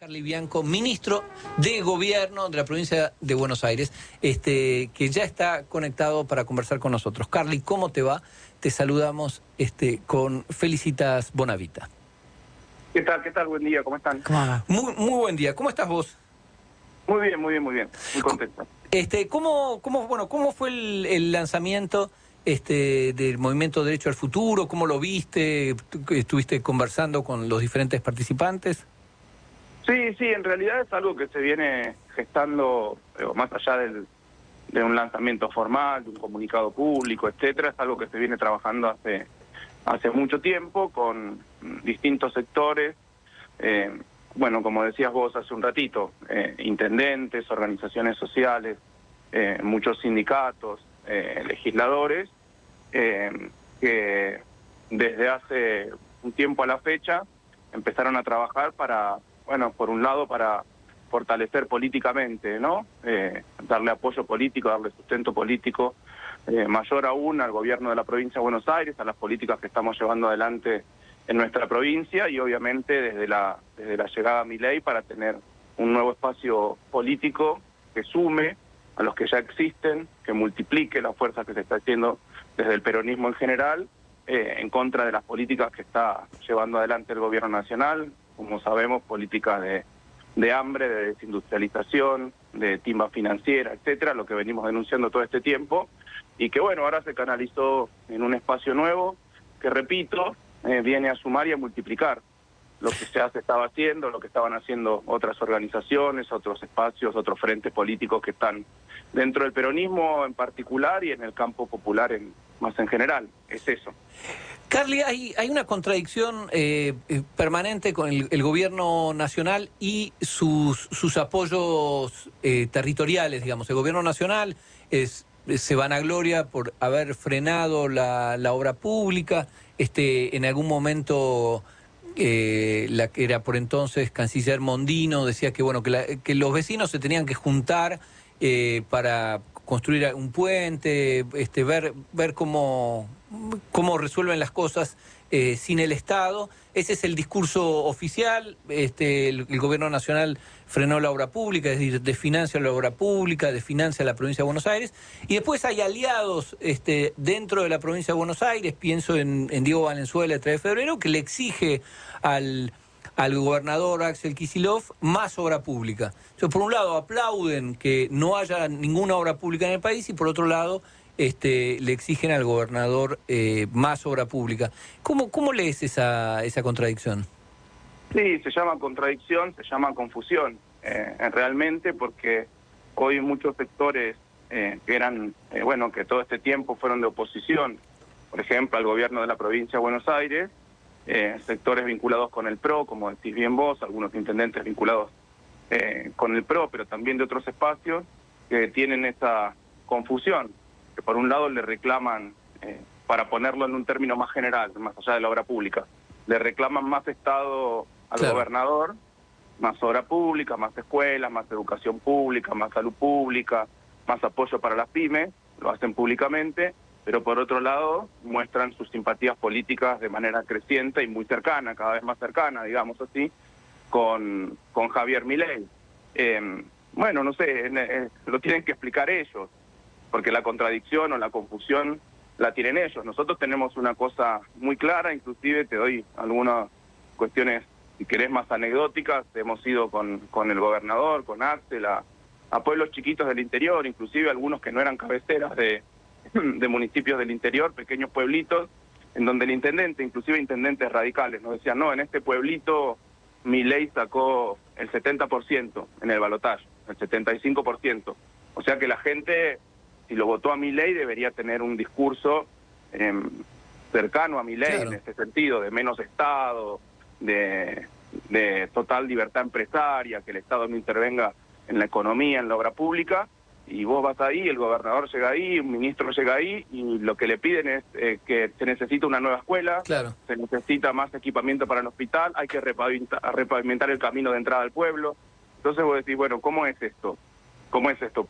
Carly Bianco, ministro de Gobierno de la provincia de Buenos Aires, que ya está conectado para conversar con nosotros. Carly, ¿cómo te va? Te saludamos con Felicitas Bonavita. ¿Qué tal? ¿Qué tal? Buen día, ¿cómo están? Muy buen día. ¿Cómo estás vos? Muy bien, muy bien, muy bien. Muy contento. ¿Cómo fue el lanzamiento del Movimiento Derecho al Futuro? ¿Cómo lo viste? ¿Estuviste conversando con los diferentes participantes? Sí, en realidad es algo que se viene gestando, más allá de un lanzamiento formal, de un comunicado público, etcétera, es algo que se viene trabajando hace mucho tiempo con distintos sectores. Bueno, como decías vos hace un ratito, intendentes, organizaciones sociales, muchos sindicatos, legisladores, que desde hace un tiempo a la fecha empezaron a trabajar para, bueno, por un lado para fortalecer políticamente, ¿no? Darle apoyo político, darle sustento político, mayor aún al gobierno de la provincia de Buenos Aires, a las políticas que estamos llevando adelante en nuestra provincia y obviamente desde la llegada a Milei para tener un nuevo espacio político que sume a los que ya existen, que multiplique la fuerza que se está haciendo desde el peronismo en general, en contra de las políticas que está llevando adelante el gobierno nacional, como sabemos, políticas de hambre, de desindustrialización, de timba financiera, etcétera, lo que venimos denunciando todo este tiempo, y que bueno, ahora se canalizó en un espacio nuevo, que repito, viene a sumar y a multiplicar lo que ya se estaba haciendo, lo que estaban haciendo otras organizaciones, otros espacios, otros frentes políticos que están dentro del peronismo en particular y en el campo popular más en general. Es eso. Carly, hay una contradicción permanente con el gobierno nacional y sus apoyos territoriales, digamos. El gobierno nacional se vanagloria por haber frenado la obra pública. En algún momento la que era por entonces canciller Mondino decía que bueno que los vecinos se tenían que juntar para construir un puente, ver cómo resuelven las cosas sin el Estado. Ese es el discurso oficial. El gobierno nacional frenó la obra pública, es decir, desfinancia la obra pública, desfinancia la provincia de Buenos Aires. Y después hay aliados dentro de la provincia de Buenos Aires, pienso en Diego Valenzuela, el 3 de febrero, que le exige al gobernador Axel Kicillof más obra pública. Entonces, por un lado, aplauden que no haya ninguna obra pública en el país y por otro lado, le exigen al gobernador más obra pública. ¿Cómo lees esa contradicción? Sí, se llama contradicción, se llama confusión, realmente, porque hoy muchos sectores que eran, que todo este tiempo fueron de oposición, por ejemplo, al gobierno de la provincia de Buenos Aires, sectores vinculados con el PRO, como decís bien vos, algunos intendentes vinculados con el PRO, pero también de otros espacios que tienen esa confusión, que por un lado le reclaman, para ponerlo en un término más general, más allá de la obra pública, le reclaman más Estado al gobernador, más obra pública, más escuelas, más educación pública, más salud pública, más apoyo para las pymes, lo hacen públicamente, pero por otro lado muestran sus simpatías políticas de manera creciente y muy cercana, cada vez más cercana, digamos así, con Javier Milei. No sé, lo tienen que explicar ellos, porque la contradicción o la confusión la tienen ellos. Nosotros tenemos una cosa muy clara, inclusive te doy algunas cuestiones, si querés, más anecdóticas. Hemos ido con el gobernador, con Axel, a pueblos chiquitos del interior, inclusive algunos que no eran cabeceras de municipios del interior, pequeños pueblitos, en donde el intendente, inclusive intendentes radicales, nos decían, no, en este pueblito Milei sacó el 70% en el balotaje, el 75%. O sea que la gente, si lo votó a Milei, debería tener un discurso cercano a Milei, en ese sentido, de menos Estado, de total libertad empresaria, que el Estado no intervenga en la economía, en la obra pública. Y vos vas ahí, el gobernador llega ahí, un ministro llega ahí, y lo que le piden es que se necesita una nueva escuela, se necesita más equipamiento para el hospital, hay que repavimentar el camino de entrada al pueblo. Entonces vos decís, bueno, ¿cómo es esto? ¿Cómo es esto?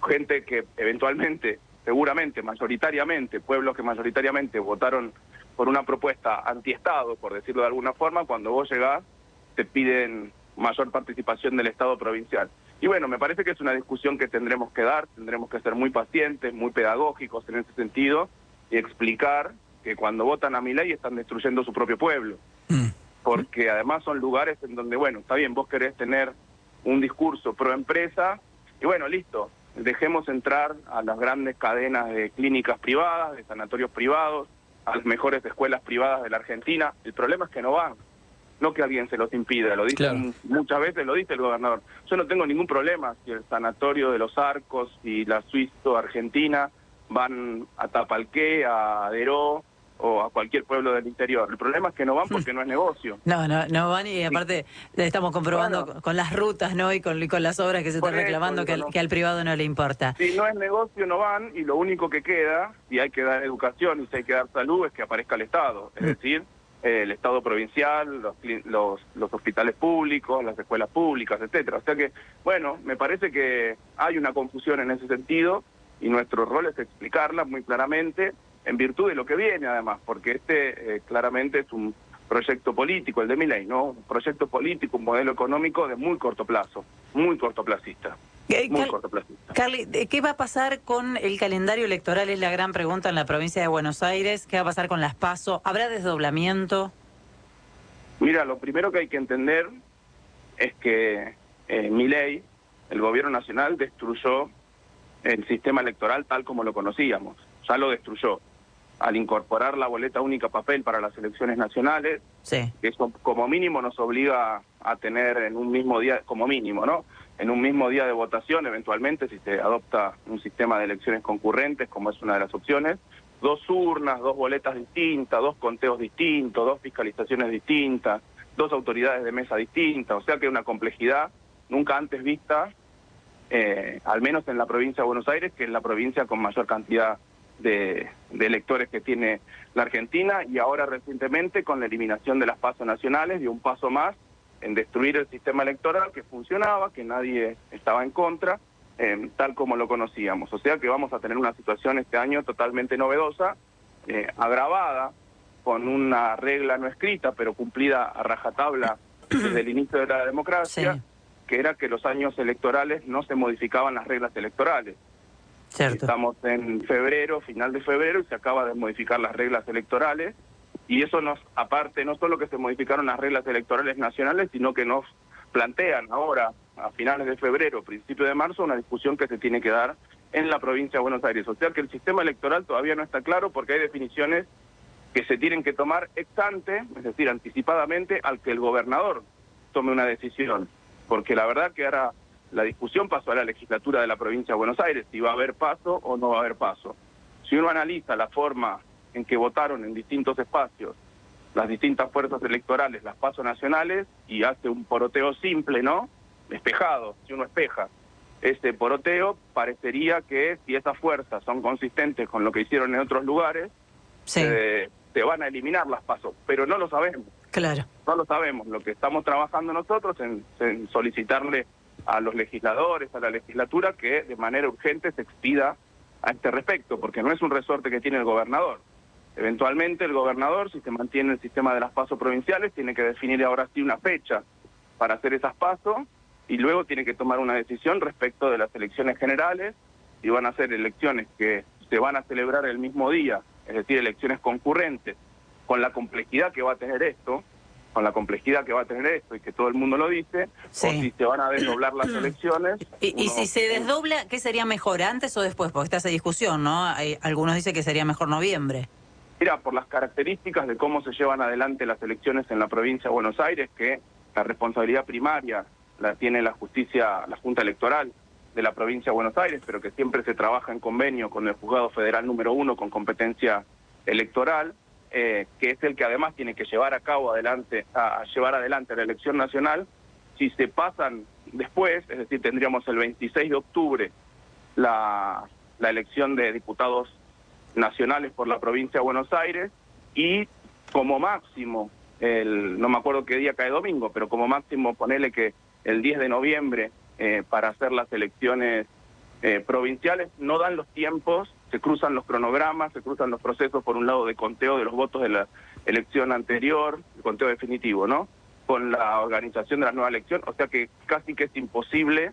Gente que eventualmente, seguramente, mayoritariamente, pueblos que mayoritariamente votaron por una propuesta antiestado, por decirlo de alguna forma, cuando vos llegás te piden mayor participación del Estado provincial. Y bueno, me parece que es una discusión que tendremos que dar, tendremos que ser muy pacientes, muy pedagógicos en ese sentido, y explicar que cuando votan a Milei están destruyendo su propio pueblo. Porque además son lugares en donde, bueno, está bien, vos querés tener un discurso pro empresa, y bueno, listo, dejemos entrar a las grandes cadenas de clínicas privadas, de sanatorios privados, a las mejores escuelas privadas de la Argentina. El problema es que no van, no que alguien se los impida, lo dice muchas veces, lo dice el gobernador. Yo no tengo ningún problema si el sanatorio de Los Arcos y la Suizo-Argentina van a Tapalqué, a Deró, o a cualquier pueblo del interior. El problema es que no van porque no es negocio. No van, y aparte estamos comprobando con las rutas, ¿no? Y con las obras que se están reclamando que al privado no le importa. Si no es negocio no van, y lo único que queda, y hay que dar educación y si hay que dar salud, es que aparezca el Estado. Es decir, el Estado provincial, los hospitales públicos, las escuelas públicas, etcétera. O sea que, bueno, me parece que hay una confusión en ese sentido, y nuestro rol es explicarla muy claramente, en virtud de lo que viene además, porque este claramente es un proyecto político, el de Milei, ¿no? Un proyecto político, un modelo económico de muy corto plazo, muy cortoplacista. Muy cortoplacista. Carly, ¿qué va a pasar con el calendario electoral? Es la gran pregunta en la provincia de Buenos Aires. ¿Qué va a pasar con las PASO? ¿Habrá desdoblamiento? Mira, lo primero que hay que entender es que Milei, el gobierno nacional, destruyó el sistema electoral tal como lo conocíamos. Ya lo destruyó. Al incorporar la boleta única papel para las elecciones nacionales, que eso como mínimo nos obliga a tener en un mismo día, como mínimo, ¿no? En un mismo día de votación, eventualmente, si se adopta un sistema de elecciones concurrentes, como es una de las opciones, 2 urnas, 2 boletas distintas, 2 conteos distintos, 2 fiscalizaciones distintas, 2 autoridades de mesa distintas, o sea que una complejidad nunca antes vista, al menos en la provincia de Buenos Aires, que es la provincia con mayor cantidad de electores que tiene la Argentina, y ahora recientemente con la eliminación de las PASO nacionales dio un paso más en destruir el sistema electoral que funcionaba, que nadie estaba en contra, tal como lo conocíamos. O sea que vamos a tener una situación este año totalmente novedosa, agravada con una regla no escrita, pero cumplida a rajatabla desde el inicio de la democracia, que era que los años electorales no se modificaban las reglas electorales. Cierto. Estamos en febrero, final de febrero, y se acaba de modificar las reglas electorales, y eso nos, aparte, no solo que se modificaron las reglas electorales nacionales, sino que nos plantean ahora, a finales de febrero, principio de marzo, una discusión que se tiene que dar en la provincia de Buenos Aires. O sea que el sistema electoral todavía no está claro, porque hay definiciones que se tienen que tomar ex ante, es decir, anticipadamente, al que el gobernador tome una decisión. Porque la verdad que ahora la discusión pasó a la legislatura de la provincia de Buenos Aires, si va a haber paso o no va a haber paso. Si uno analiza la forma en que votaron en distintos espacios las distintas fuerzas electorales, las pasos nacionales, y hace un poroteo simple, ¿no? Despejado, si uno espeja ese poroteo, parecería que si esas fuerzas son consistentes con lo que hicieron en otros lugares, se van a eliminar las pasos, pero no lo sabemos. Claro. No lo sabemos. Lo que estamos trabajando nosotros en solicitarle a los legisladores, a la legislatura, que de manera urgente se expida a este respecto, porque no es un resorte que tiene el gobernador. Eventualmente el gobernador, si se mantiene el sistema de las PASO provinciales, tiene que definir ahora sí una fecha para hacer esas PASO, y luego tiene que tomar una decisión respecto de las elecciones generales, y van a ser elecciones que se van a celebrar el mismo día, es decir, elecciones concurrentes, con la complejidad que va a tener esto, y que todo el mundo lo dice, o si se van a desdoblar las elecciones. Y si se desdobla, ¿qué sería mejor, antes o después? Porque está esa discusión, ¿no? Algunos dicen que sería mejor noviembre. Mira, por las características de cómo se llevan adelante las elecciones en la provincia de Buenos Aires, que la responsabilidad primaria la tiene la justicia, la Junta Electoral de la provincia de Buenos Aires, pero que siempre se trabaja en convenio con el Juzgado Federal número 1 con competencia electoral, que es el que además tiene que llevar adelante la elección nacional. Si se pasan después, es decir, tendríamos el 26 de octubre la elección de diputados nacionales por la provincia de Buenos Aires, y como máximo, no me acuerdo qué día cae domingo, pero como máximo ponele que el 10 de noviembre para hacer las elecciones provinciales. No dan los tiempos, se cruzan los cronogramas, se cruzan los procesos, por un lado de conteo de los votos de la elección anterior, el conteo definitivo, ¿no? con la organización de la nueva elección, o sea que casi que es imposible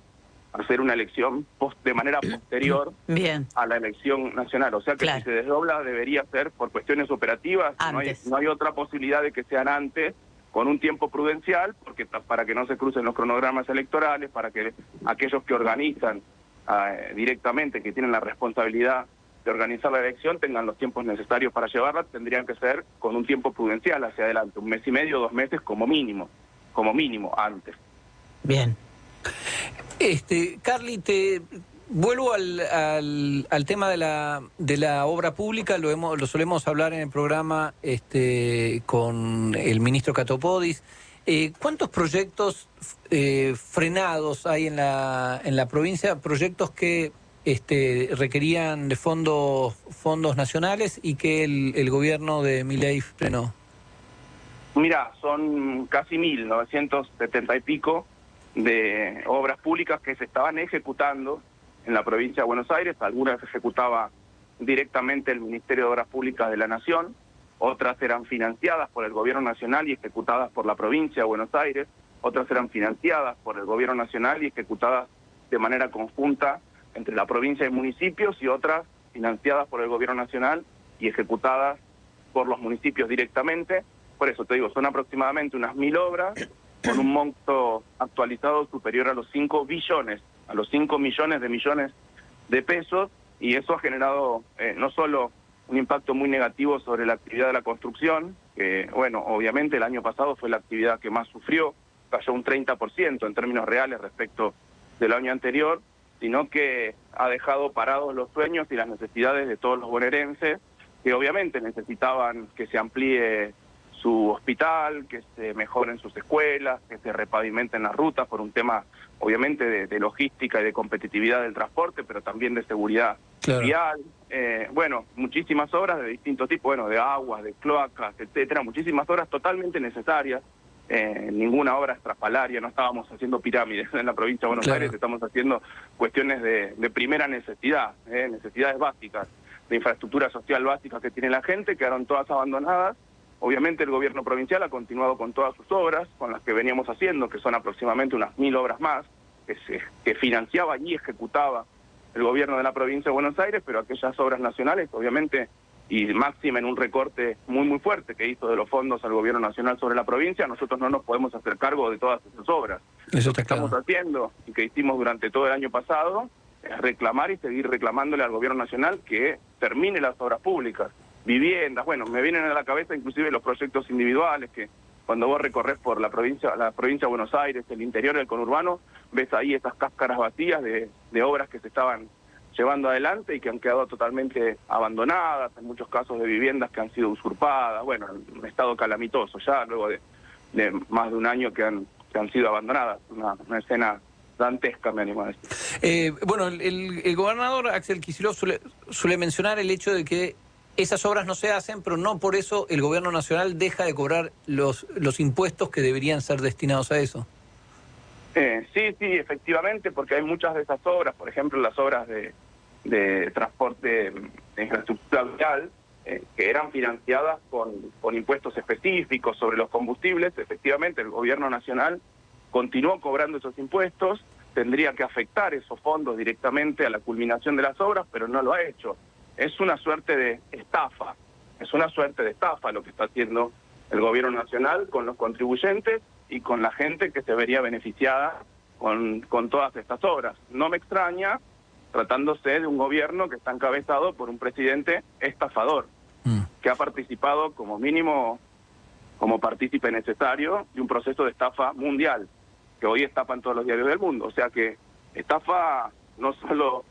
hacer una elección de manera posterior Bien. a la elección nacional. O sea que Claro. si se desdobla debería ser por cuestiones operativas, Antes. no hay otra posibilidad de que sean antes, con un tiempo prudencial, porque para que no se crucen los cronogramas electorales, para que aquellos que organizan directamente, que tienen la responsabilidad de organizar la elección, tengan los tiempos necesarios para llevarla, tendrían que ser con un tiempo prudencial hacia adelante, 1 mes y medio, 2 meses como mínimo antes. Bien. Carly, te vuelvo al tema de la obra pública. Lo solemos hablar en el programa con el ministro Catopodis. ¿Cuántos proyectos frenados hay en la provincia? Proyectos que requerían de fondos nacionales y que el gobierno de Milei frenó. Mira, son casi 1.970 y pico de obras públicas que se estaban ejecutando en la provincia de Buenos Aires. Algunas ejecutaba directamente el Ministerio de Obras Públicas de la Nación, otras eran financiadas por el Gobierno Nacional y ejecutadas por la provincia de Buenos Aires, otras eran financiadas por el Gobierno Nacional y ejecutadas de manera conjunta entre la provincia y municipios, y otras financiadas por el Gobierno Nacional y ejecutadas por los municipios directamente. Por eso te digo, son aproximadamente unas 1.000 obras con un monto actualizado superior a los 5 billones, a los 5 millones de pesos, y eso ha generado no solo un impacto muy negativo sobre la actividad de la construcción, que bueno, obviamente el año pasado fue la actividad que más sufrió, cayó un 30% en términos reales respecto del año anterior, sino que ha dejado parados los sueños y las necesidades de todos los bonaerenses, que obviamente necesitaban que se amplíe su hospital, que se mejoren sus escuelas, que se repavimenten las rutas por un tema obviamente de logística y de competitividad del transporte, pero también de seguridad vial. Bueno, muchísimas obras de distintos tipos, bueno, de aguas, de cloacas, etcétera, muchísimas obras totalmente necesarias. Ninguna obra estrafalaria, no estábamos haciendo pirámides en la provincia de Buenos Aires, estamos haciendo cuestiones de primera necesidad, necesidades básicas, de infraestructura social básica que tiene la gente, quedaron todas abandonadas. Obviamente el gobierno provincial ha continuado con todas sus obras, con las que veníamos haciendo, que son aproximadamente unas 1.000 obras más, que financiaba y ejecutaba el gobierno de la provincia de Buenos Aires, pero aquellas obras nacionales, obviamente, y máxima en un recorte muy fuerte que hizo de los fondos al gobierno nacional sobre la provincia, nosotros no nos podemos hacer cargo de todas esas obras. Eso Lo que estamos haciendo y que hicimos durante todo el año pasado es reclamar y seguir reclamándole al gobierno nacional que termine las obras públicas. Viviendas, bueno, me vienen a la cabeza inclusive los proyectos individuales, que cuando vos recorres por la provincia de Buenos Aires, el interior del conurbano, ves ahí esas cáscaras vacías de obras que se estaban llevando adelante y que han quedado totalmente abandonadas, en muchos casos de viviendas que han sido usurpadas, bueno, un estado calamitoso ya, luego de más de un año que han sido abandonadas, una escena dantesca, me animo a decir. Bueno, el gobernador Axel Kicillof suele mencionar el hecho de que esas obras no se hacen, pero no por eso el gobierno nacional deja de cobrar los impuestos que deberían ser destinados a eso. Sí, efectivamente, porque hay muchas de esas obras, por ejemplo, las obras de transporte de infraestructura vial, que eran financiadas con impuestos específicos sobre los combustibles. Efectivamente, el gobierno nacional continuó cobrando esos impuestos, tendría que afectar esos fondos directamente a la culminación de las obras, pero no lo ha hecho. Es una suerte de estafa, lo que está haciendo el gobierno nacional con los contribuyentes y con la gente que se vería beneficiada con todas estas obras. No me extraña, tratándose de un gobierno que está encabezado por un presidente estafador, que ha participado como mínimo como partícipe necesario de un proceso de estafa mundial, que hoy estafa en todos los diarios del mundo. O sea que estafa no solo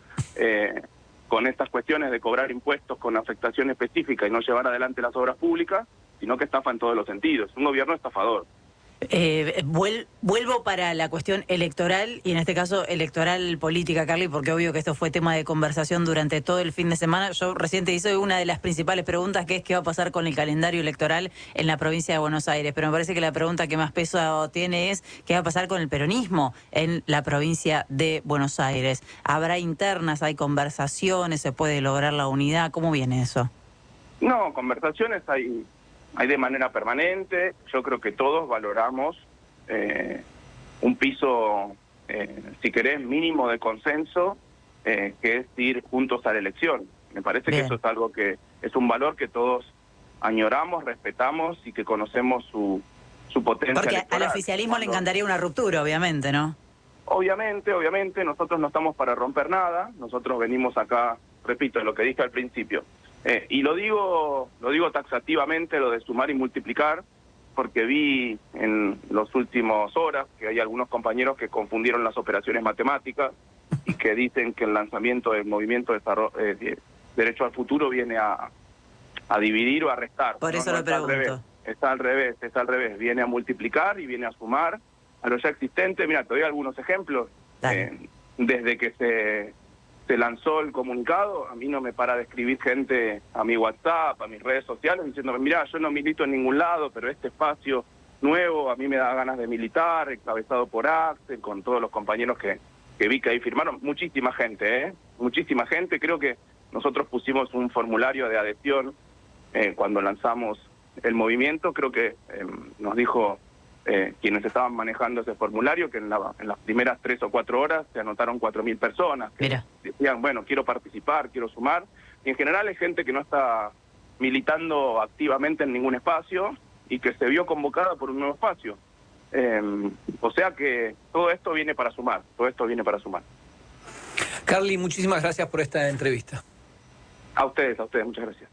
con estas cuestiones de cobrar impuestos con afectación específica y no llevar adelante las obras públicas, sino que estafa en todos los sentidos. Un gobierno estafador. Vuelvo para la cuestión electoral, y en este caso electoral política, Carly, porque obvio que esto fue tema de conversación durante todo el fin de semana. Yo recién te hice una de las principales preguntas, que es qué va a pasar con el calendario electoral en la provincia de Buenos Aires, pero me parece que la pregunta que más peso tiene es qué va a pasar con el peronismo en la provincia de Buenos Aires. ¿Habrá internas, hay conversaciones, se puede lograr la unidad? ¿Cómo viene eso? No, conversaciones hay de manera permanente. Yo creo que todos valoramos un piso, si querés, mínimo de consenso, que es ir juntos a la elección. Me parece Bien. que eso es algo que es un valor que todos añoramos, respetamos y que conocemos su potencia Porque electoral. al oficialismo le encantaría una ruptura, obviamente, ¿no? Obviamente, nosotros no estamos para romper nada, nosotros venimos acá, repito, lo que dije al principio, y lo digo taxativamente, lo de sumar y multiplicar, porque vi en las últimas horas que hay algunos compañeros que confundieron las operaciones matemáticas y que dicen que el lanzamiento del movimiento de Derecho al Futuro viene a dividir o a restar. Por eso lo pregunto. Está al revés, viene a multiplicar y viene a sumar a lo ya existente. Mira, te doy algunos ejemplos. Desde que se lanzó el comunicado, a mí no me para de escribir gente a mi WhatsApp, a mis redes sociales, diciéndome, mira, yo no milito en ningún lado, pero este espacio nuevo a mí me da ganas de militar, encabezado por Axel, con todos los compañeros que vi que ahí firmaron. Muchísima gente, muchísima gente. Creo que nosotros pusimos un formulario de adhesión cuando lanzamos el movimiento. Creo que nos dijo quienes estaban manejando ese formulario que en las primeras 3 o 4 horas se anotaron 4.000 personas que decían, bueno, quiero participar, quiero sumar, y en general es gente que no está militando activamente en ningún espacio y que se vio convocada por un nuevo espacio. O sea que todo esto viene para sumar, Carly, muchísimas gracias por esta entrevista. A ustedes, muchas gracias.